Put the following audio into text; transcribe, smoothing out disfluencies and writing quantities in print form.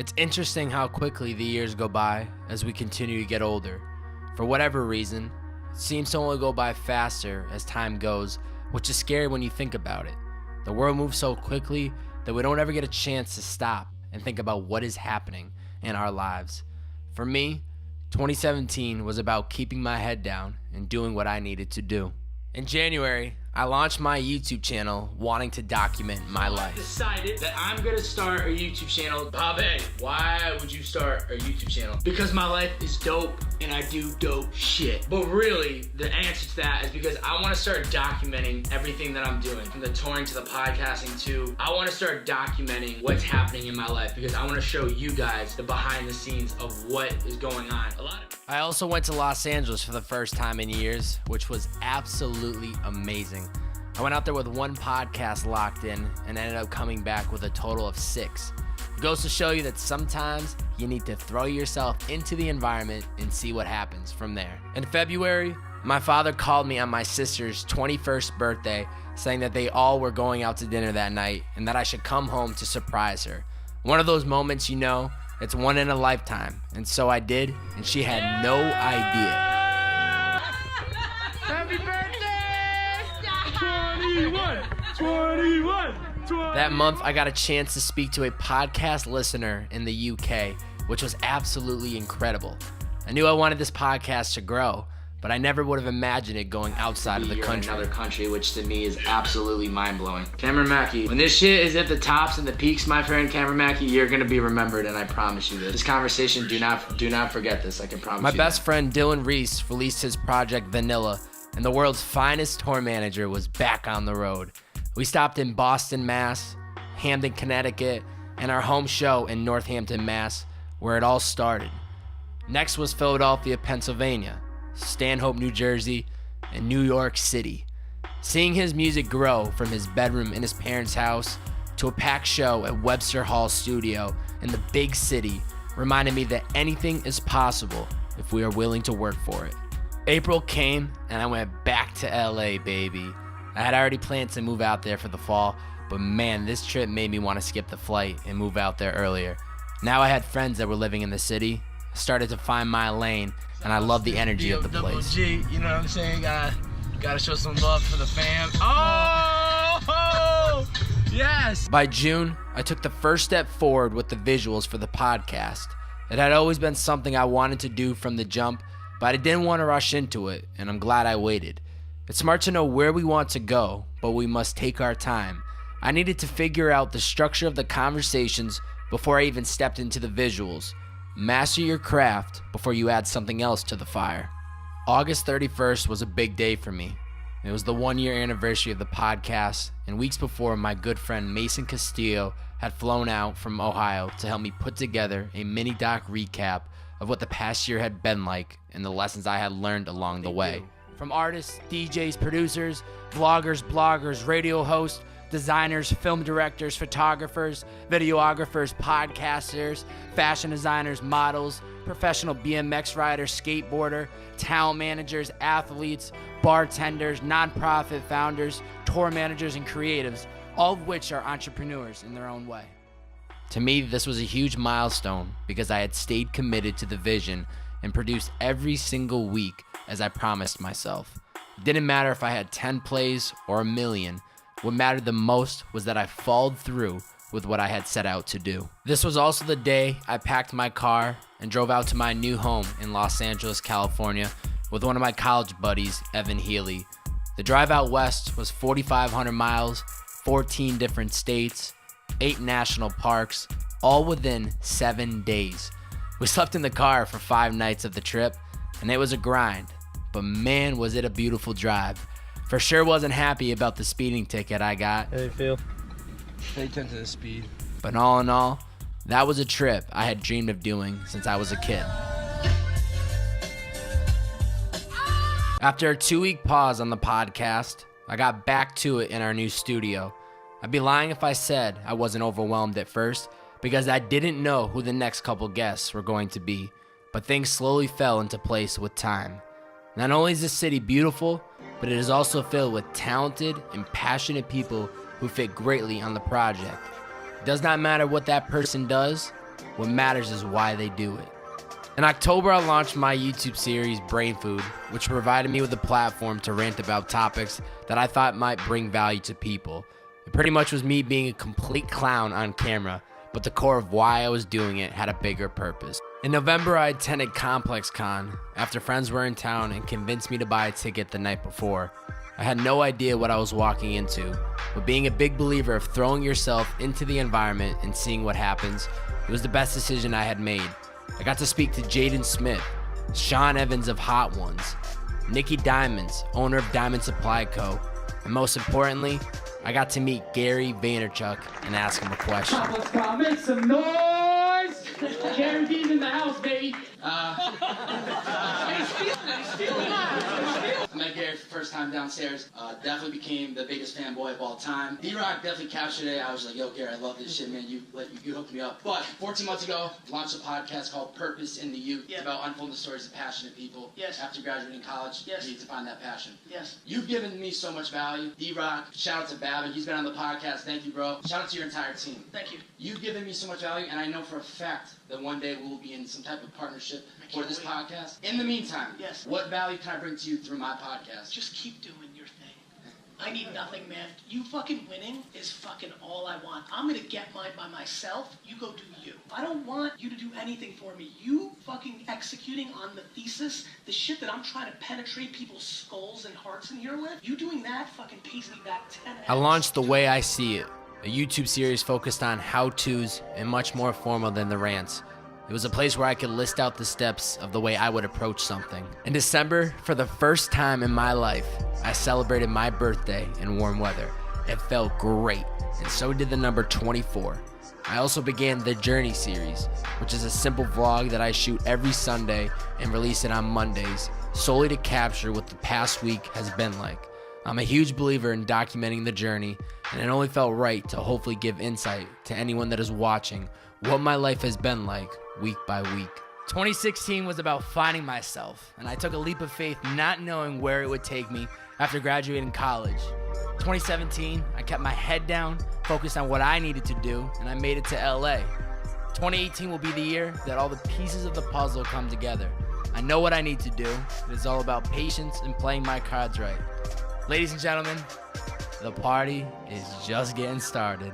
It's interesting how quickly the years go by as we continue to get older. For whatever reason, it seems to only go by faster as time goes, which is scary when you think about it. The world moves so quickly that we don't ever get a chance to stop and think about what is happening in our lives. For me, 2017 was about keeping my head down and doing what I needed to do. In January, I launched my YouTube channel wanting to document my life. I decided that I'm gonna start a YouTube channel. Bobbbaaaay, why would you start a YouTube channel? Because my life is dope and I do dope shit. But really, the answer to that is because I wanna start documenting everything that I'm doing. From the touring to the podcasting to, I wanna start documenting what's happening in my life because I wanna show you guys the behind the scenes of what is going on. I also went to Los Angeles for the first time in years, which was absolutely amazing. I went out there with one podcast locked in and ended up coming back with a total of 6. It goes to show you that sometimes you need to throw yourself into the environment and see what happens from there. In February, my father called me on my sister's 21st birthday saying that they all were going out to dinner that night and that I should come home to surprise her. One of those moments, you know, it's one in a lifetime. And so I did, and she had no idea. Happy birthday! 21! That month, I got a chance to speak to a podcast listener in the UK, which was absolutely incredible. I knew I wanted this podcast to grow, but I never would have imagined it going outside of the country. In another country, which to me is absolutely mind-blowing. Cameron Mackey, when this shit is at the tops and the peaks, my friend Cameron Mackey, you're gonna be remembered, and I promise you this. This conversation, do not forget this, I can promise you. My best friend Dylan Reese released his project Vanilla, and the world's finest tour manager was back on the road. We stopped in Boston, Mass, Hamden, Connecticut, and our home show in Northampton, Mass, where it all started. Next was Philadelphia, Pennsylvania, Stanhope, New Jersey, and New York City. Seeing his music grow from his bedroom in his parents' house to a packed show at Webster Hall Studio in the big city reminded me that anything is possible if we are willing to work for it. April came and I went back to LA, baby. I had already planned to move out there for the fall, but man, this trip made me want to skip the flight and move out there earlier. Now I had friends that were living in the city, started to find my lane, and I love the energy of the place. G, you know what I'm saying? Gotta show some love for the fam. Oh, yes! By June, I took the first step forward with the visuals for the podcast. It had always been something I wanted to do from the jump, but I didn't want to rush into it, and I'm glad I waited. It's smart to know where we want to go, but we must take our time. I needed to figure out the structure of the conversations before I even stepped into the visuals. Master your craft before you add something else to the fire. August 31st was a big day for me. It was the 1-year anniversary of the podcast, and weeks before, my good friend Mason Castillo had flown out from Ohio to help me put together a mini doc recap of what the past year had been like and the lessons I had learned along the way. From artists, DJs, producers, vloggers, bloggers, radio hosts, designers, film directors, photographers, videographers, podcasters, fashion designers, models, professional BMX riders, skateboarder, talent managers, athletes, bartenders, nonprofit founders, tour managers, and creatives, all of which are entrepreneurs in their own way. To me, this was a huge milestone because I had stayed committed to the vision and produced every single week as I promised myself. It didn't matter if I had 10 plays or 1 million. What mattered the most was that I followed through with what I had set out to do. This was also the day I packed my car and drove out to my new home in Los Angeles, California with one of my college buddies, Evan Healy. The drive out west was 4,500 miles, 14 different states, 8 national parks, all within 7 days. We slept in the car for 5 nights of the trip, and it was a grind, but man, was it a beautiful drive. For sure wasn't happy about the speeding ticket I got. How do you feel? Pay attention to the speed. But all in all, that was a trip I had dreamed of doing since I was a kid. After a 2-week pause on the podcast, I got back to it in our new studio. I'd be lying if I said I wasn't overwhelmed at first, because I didn't know who the next couple guests were going to be, but things slowly fell into place with time. Not only is this city beautiful, but it is also filled with talented and passionate people who fit greatly on the project. It does not matter what that person does, What matters is why they do it. In October, I launched my YouTube series, Brain Food, which provided me with a platform to rant about topics that I thought might bring value to people. It pretty much was me being a complete clown on camera, but the core of why I was doing it had a bigger purpose. In November, I attended Complex Con after friends were in town and convinced me to buy a ticket the night before. I had no idea what I was walking into, but being a big believer of throwing yourself into the environment and seeing what happens, it was the best decision I had made. I got to speak to Jaden Smith, Sean Evans of Hot Ones, Nikki Diamonds, owner of Diamond Supply Co., and most importantly, I got to meet Gary Vaynerchuk and ask him a question. Let's go, make some noise! Gary V's in the house, baby. He's feeling it. I met Gary for the first time downstairs. Definitely became the biggest fanboy of all time. D-Rock definitely captured it. I was like, yo, Gary, I love this shit, man. You hooked me up. But 14 months ago, launched a podcast called Purpose in the Youth. Yeah. It's about unfolding the stories of passionate people. Yes. After graduating college, Yes. you need to find that passion. Yes. You've given me so much value. D-Rock, shout out to Babbitt. He's been on the podcast. Thank you, bro. Shout out to your entire team. Thank you. You've given me so much value, and I know for a fact that one day we will be in some type of partnership for this podcast. In the meantime, Yes. what value can I bring to you through my podcast? Just keep doing your thing. I need nothing, man. You fucking winning is fucking all I want. I'm gonna get mine by myself. You go do you. I don't want you to do anything for me. You fucking executing on the thesis, the shit that I'm trying to penetrate people's skulls and hearts in here with, you doing that fucking pays me back 10x. I launched The Way I See It, a YouTube series focused on how-tos and much more formal than the rants. It was a place where I could list out the steps of the way I would approach something. In December, for the first time in my life, I celebrated my birthday in warm weather. It felt great, and so did the number 24. I also began the Journey series, which is a simple vlog that I shoot every Sunday and release it on Mondays, solely to capture what the past week has been like. I'm a huge believer in documenting the journey, and it only felt right to hopefully give insight to anyone that is watching what my life has been like week by week. 2016 was about finding myself, and I took a leap of faith not knowing where it would take me after graduating college. 2017, I kept my head down, focused on what I needed to do, and I made it to LA. 2018 will be the year that all the pieces of the puzzle come together. I know what I need to do. It is all about patience and playing my cards right. Ladies and gentlemen, the party is just getting started.